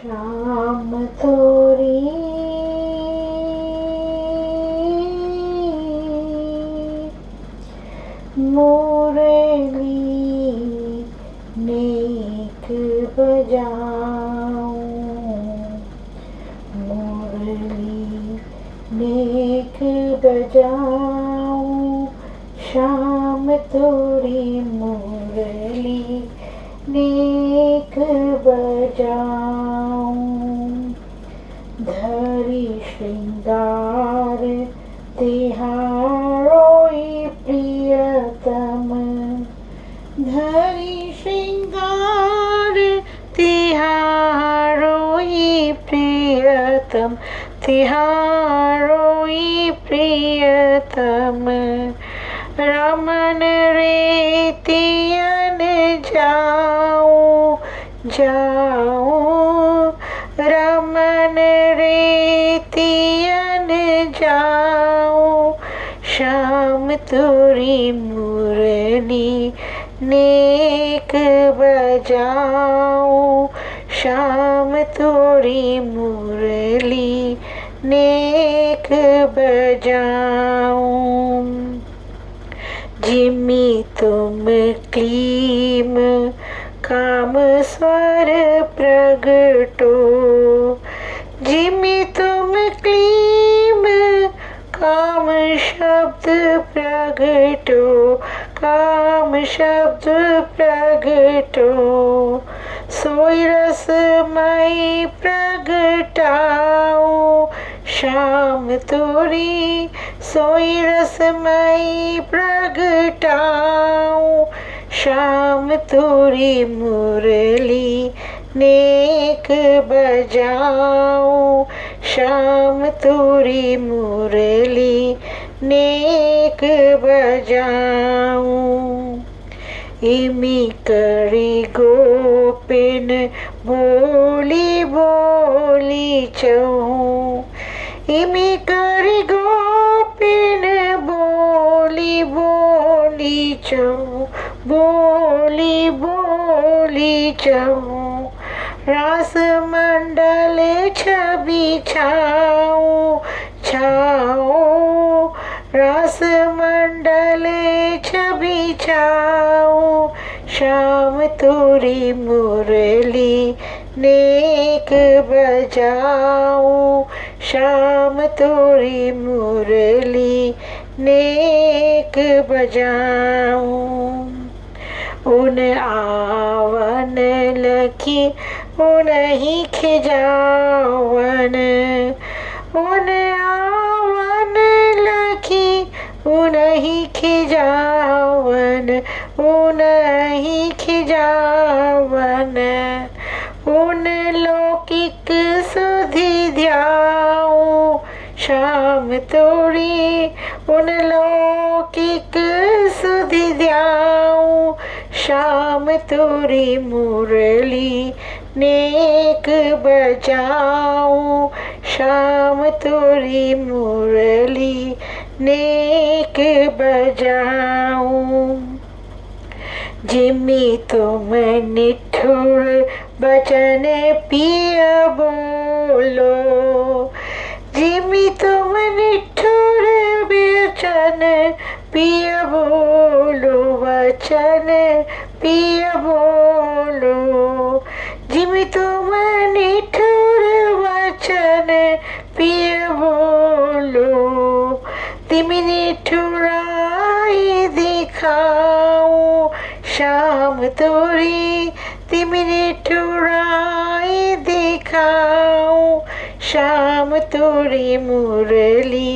शाम तोरी मुरली नेक बजाऊं, मुरली नेक बजाऊं, शाम तोरी मुरली नेक बजाऊं। धरि श्रृंगार तिहारोई प्रियतम, धरि श्रृंगार तिहारोई प्रियतम, तिहारोई प्रियतम। रमन रेतियन जाऊं जाऊं, रमन रेतियन जाऊं, शाम तोरी मुरली नेक बजाऊं, शाम तोरी मुरली नेक बजाऊं। जिमि तुम क्लीम काम स्वर प्रगटो, जिमि तुम क्लीम काम शब्द प्रगटो, काम शब्द प्रगटो। सोई रसमयी प्रगटाऊं, शाम तोरी सोई रसमयी प्रगटाऊं, शाम तोरी मुरली नेक बजाऊं, शाम तोरी मुरली नेक बजाऊं। इमी करी गोपिन बोली बोली चहूं, इमी करी गोपिन बोली बोली चहूं, बोली बोली चहूं। रास मंडल छवि छाऊं छाऊं, रास मंडल छवि छाऊं, शाम तोरी मुरली नेक बजाऊं, शाम तोरी मुरली नेक बजाऊं। उन आवन लखी उन्हीं खिजावन, उन आवन लखी उन्हीं खिजावन, उन्हीं खिजावन। उन लौकिक सुधि ध्याऊं, शाम तोरी उन लौकिक सुधि ध्याऊं, शाम तोरी मुरली नेक बजाऊं, शाम तोरी मुरली नेक बजाऊं। जिमि तुम निठुर बचन पिय बोलो, जिमि तुम निठुर बचन पिय बोलो, वचन पिय बोलो। जिमि तुम निठुर वचन पिय बोलो, तिमि निठुराई दिखाऊं, शाम तोरी तिमि निठुराई दिखाऊं, शाम तोरी मुरली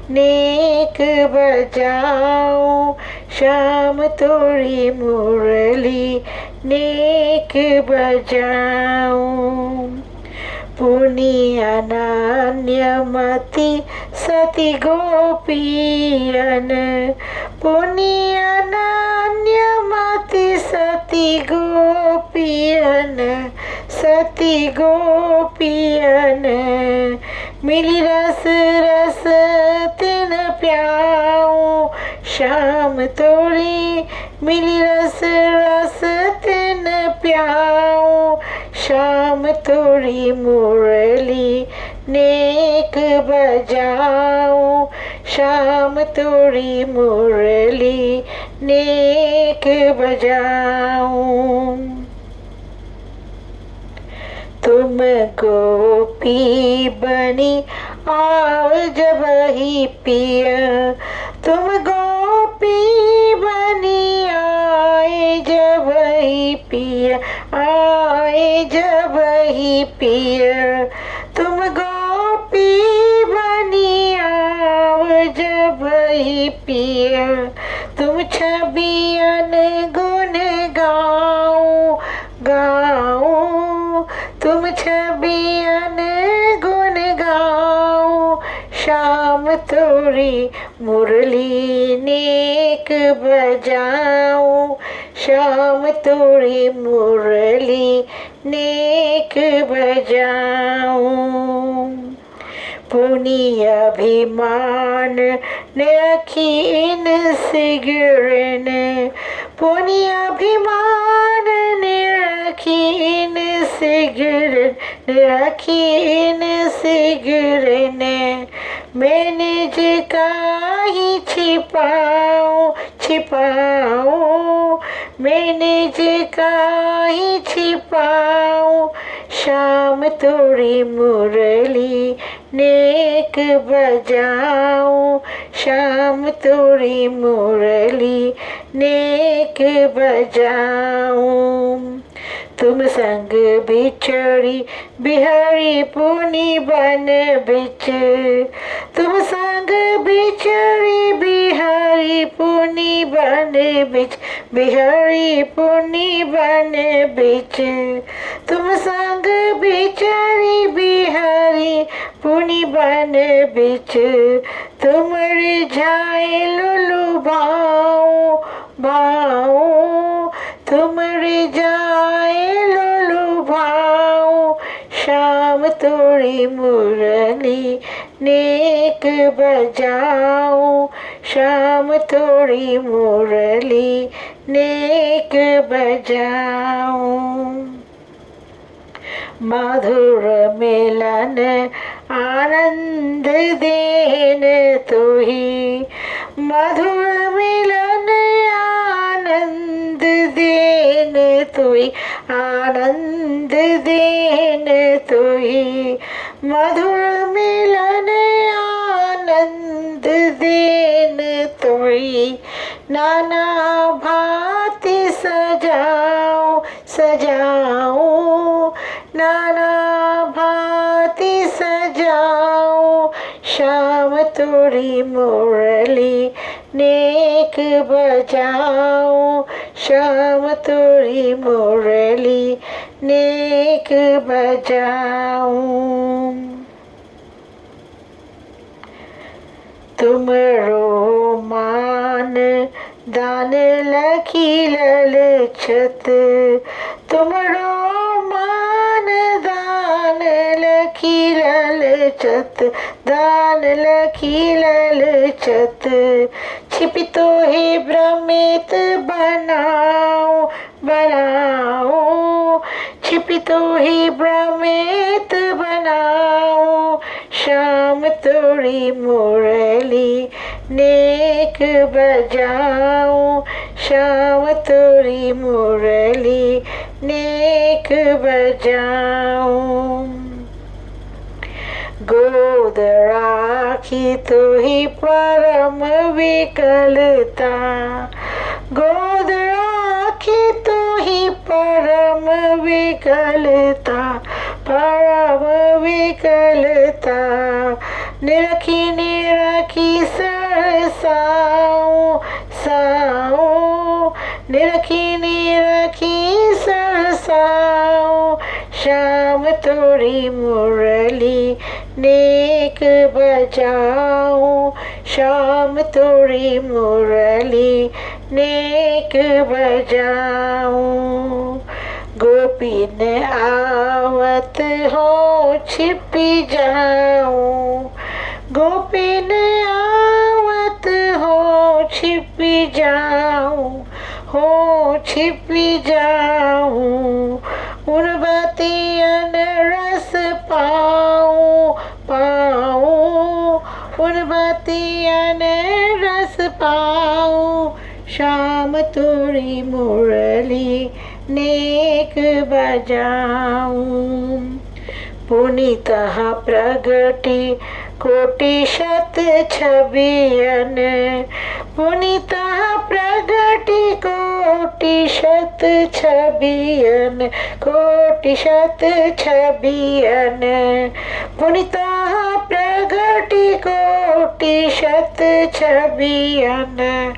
नेक बजाऊं, शाम तोरी मुरली नेक बजाऊं। पुनि अनन्यमति सति गोपियन, पुनि अनन्यमति सति गोपियन, सति गोपियन। मिली रस रस तिन प्याऊं, शाम तोरी मिली रस रस तिन प्याऊं, शाम तोरी मुरली नेक बजाऊं, शाम तोरी मुरली नेक बजाऊं। तुम गोपी बनी आओ जब ही पिया, तुम गोपी बनी आए जब ही पिया, आए जब ही पिया। तुम गोपी बनी आओ जब ही पिया, तुम छबियन गुन गाओ गाओ, तुम छबियन गुन गाओ। शाम तोरी मुरली नेक बजाऊं, शाम तोरी मुरली नेक बजाऊं। पुनि अभिमान ने रखी इन सिगरन, पुनि अभिमान ने रखी इन सिगरन, रखी इन सिगरन। मैंने जे काहि छिपाऊं छिपाऊं, मैंने जे काहि छिपाऊं। शाम तोरी मुरली नेक बजाऊं, शाम तोरी मुरली नेक बजाऊं। तुम संग बिछड़ी बिहारी पुनि बन बिच, तुम संग बिछड़ी बिहारी पुनि बन बिच, बिहारी पुनि बन बिच। तुम संग बिछड़ी बिहारी पुनि बन बिच, तुम रिझाए लुलु भाओ भाओ, तुम रिझाए लुलु भाओ। शाम तोरी मुरली नेक बजाऊं, शाम तोरी मुरली नेक बजाऊं। मधुर मिलन आनंद देन तुही, मधुर मिलन आनंद देन तुही, आनंद देन तुही। मधुर मिलन आनंद देन तुही। नाना भांति सजाओ सजाओ, नाना भांति सजाओ। शाम तोरी मुरली नेक बजाऊं, शाम तोरी मुरली नेक बजाऊं। तुमरो मान दान लखी ललछत, तुमरो मान दान लखी ललछत, दान लखी ललछत। छिपितो ही भ्रमित बनाओ बनाओ, छिपितो ही भ्रमित बनाओ। शाम तोरी मुरली नेक बजाऊं, शाम तोरी मुरली नेक बजाऊं। गोद राखी तुही परम विकलता, गोद राखी तुही परम विकलता, परम विकलता। निरखी निरखी सरसाऊं साऊं, निरखी निरखी सरसाऊं। शाम तोरी मुरली नेक बजाऊं, शाम तोरी मुरली नेक बजाऊं। गोपीन आवत हो छिपी जाऊं, गोपीन आवत हो छिपी जाऊं, हो छिपी जाऊं। उन बातें पाऊं पाऊं, उन बतियन रस पाऊं, शाम तोरी मुरली नेक बजाऊं। पुनीतः प्रगति कोटि शत छबियन, पुनीतः प्रगति कोटि शत छबियन, कोटि शत छबियन, पुनीतः प्रगति कोटि शत छबियन,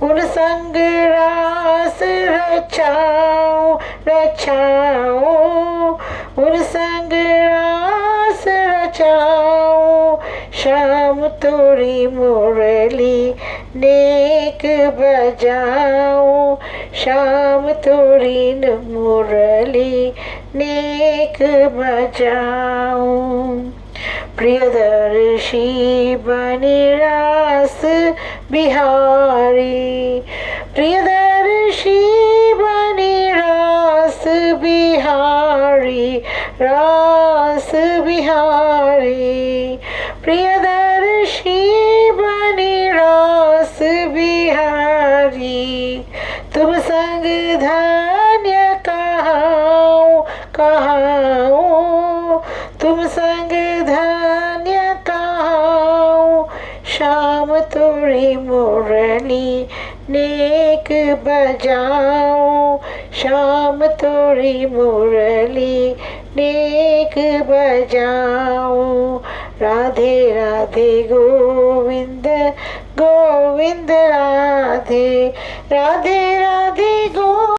उन संग रास रचाऊं रचाऊं, उन संग रास रचाऊं, शाम तोरी मुरली नेक बजाऊं, शाम तोरी मुरली नेक बजाऊं। प्रियदर्शी बनि रास बिहारी, प्रियदर्शी बनि रास बिहारी, रास बिहारी, प्रियदर्शी बनि रास बिहारी। तुम संग धन्य कहाऊं कहाऊं, तुम संग धन्य कहाऊं, शाम तोरी मुरली नेक बजाऊं, शाम तोरी मुरली नेक बजाऊं। राधे राधे गोविंद गोविंद राधे, राधे राधे गोविंद।